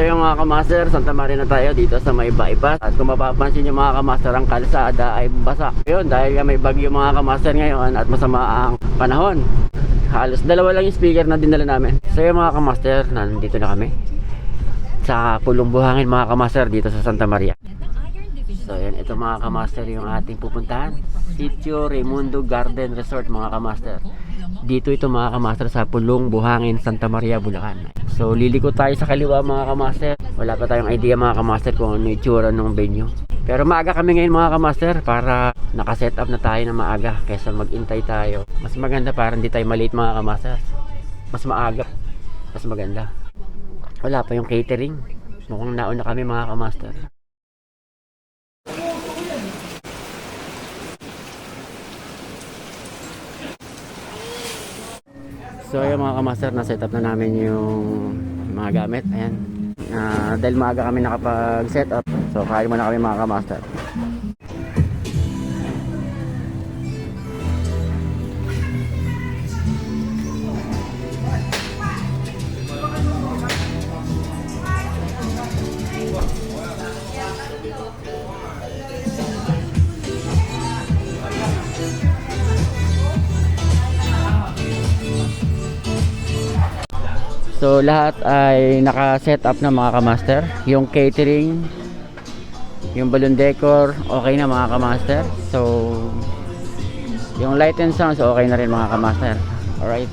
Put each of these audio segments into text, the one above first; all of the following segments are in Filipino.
So yung mga kamaster, Santa Maria na tayo dito sa may bypass. At kung mapapansin yung mga kamaster, ang kalsada ay basa. Yun, dahil may bagyo mga kamaster ngayon at masama ang panahon. Halos dalawa lang yung speaker na dinala namin. So yung mga kamaster, nandito na kami sa Pulong Buhangin mga kamaster dito sa Santa Maria. So yan, ito mga kamaster yung ating pupuntahan. Sitio Raimundo Garden Resort mga kamaster. Dito ito mga kamaster sa Pulong Buhangin, Santa Maria, Bulacan. So liliko tayo sa kaliwa mga kamaster. Wala pa tayong idea mga kamaster kung ano yung itsura ng venue. Pero maaga kami ngayon mga kamaster para nakaset up na tayo na maaga kaysa magintay tayo. Mas maganda para hindi tayo malate mga kamaster. Mas maaga, mas maganda. Wala pa yung catering. Mukhang nauna kami mga kamaster. So ayun mga kamaster, na set up na namin yung mga gamit. Ayan. Dahil maaga kami nakapag set up, so kain muna kami mga kamaster. So lahat ay naka-set up na mga kamaster. Yung catering, yung balloon decor, okay na mga kamaster. So yung light and sounds okay na rin mga kamaster. Alright.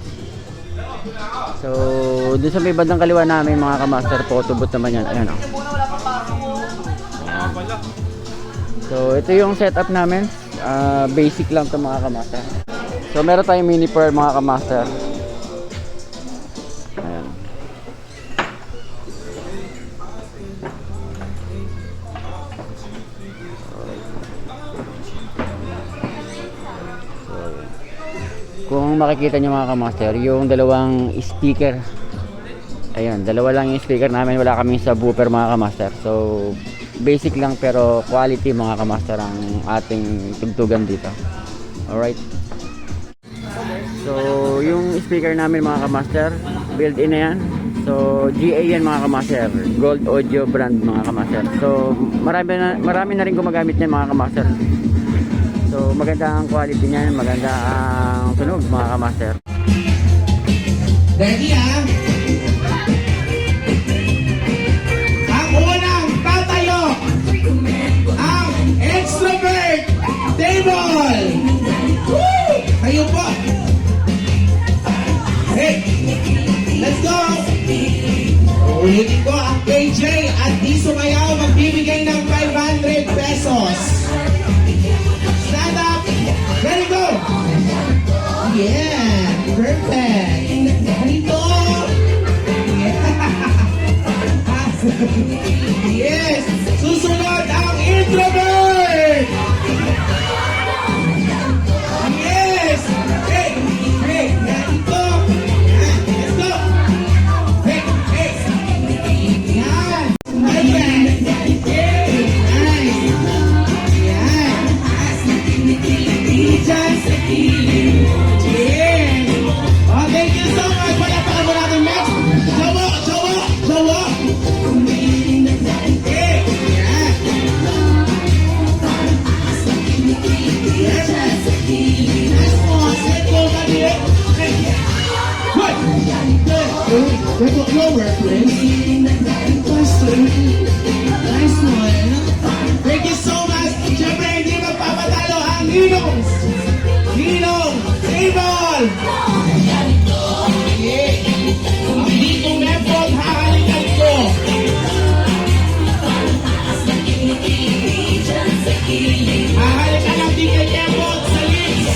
So dun sa may bandang kaliwa namin mga kamaster, photo booth naman yan. Ayan o. So ito yung setup namin. Basic lang to mga kamaster. So meron tayong mini pearl mga kamaster. Kung makikita nyo mga kamaster, yung dalawang speaker, ayun, dalawa lang yung speaker namin, wala kaming subwoofer mga kamaster. So basic lang pero quality mga kamaster ang ating tugtugan dito. Alright. So yung speaker namin mga kamaster, built-in na yan. So GA yan mga kamaster, Gold Audio brand mga kamaster. So marami na rin gumagamit niyan mga kamaster. So maganda ang quality niyan, maganda ang tunog mga kamaster. Ready ah? Ang unang tatayo, ang extrovert table. Woo! Kayo po. Hey, let's go. Ulitin ko ang KJ at di sumayaw magbibigay ng 500 pesos. Stand up. Ready, go. Yeah, perfect. Dito. Yeah. Yes. Susunod ang introvert. Yes. Hey, hey, dito. Let's go. Hey, hey. Yan. Perfect. Hey, nice. Yan. Diyan sa kilid. Yeah. Oh, thank you so much. Palapakan mo natin next. Jowa, jowa, jowa. Hey, yan. Yes. Nice one. Set go, buddy. Hey. Good. Good. Let's go lower, please. Nice one. Thank you so much. Siyempre, hindi magpapatalo ang Ninong. Ninong Table. Yeah. Ang ditong effort, hahalikan ko. Hahalikan ang ditong effort sa lips.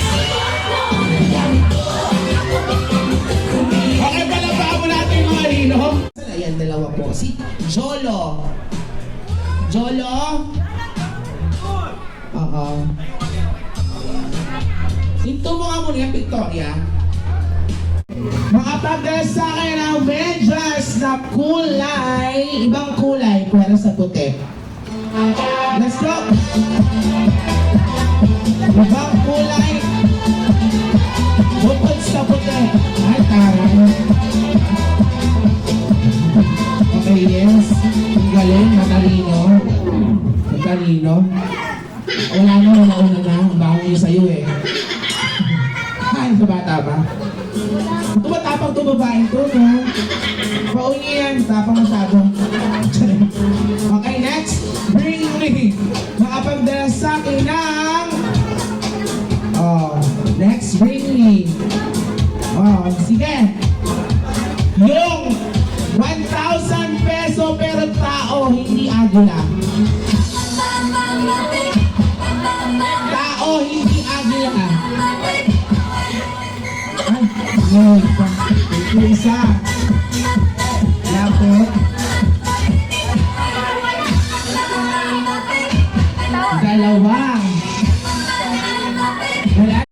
Okay, palabaan mo natin mga Ninong. Ayan, dalawa po. Si Jolo. Jolo? Oo. Hinto mo nga muna yung Victoria. Makapag-dress sa akin ng medyas na kulay. Ibang kulay, pero sa puti. Let's go! Ibang kulay. Bukod sa puti. Ay, taray. Okay, yeah. Yes. Ang galing, matalino. Matalino. Wala na, nauna na. Ang bango niyo sa'yo eh. Ay, sa bata ba? Tumatapang to babae to, no? Paunyi yan, tapang masyado. Okay, next. Bring me. Makapagdala sa akin ng... Oh, next, bring me. Oh, sige. Yung 1,000 peso pero tao, hindi agila. Tao, hindi agila. Ay, yun. Yung isa.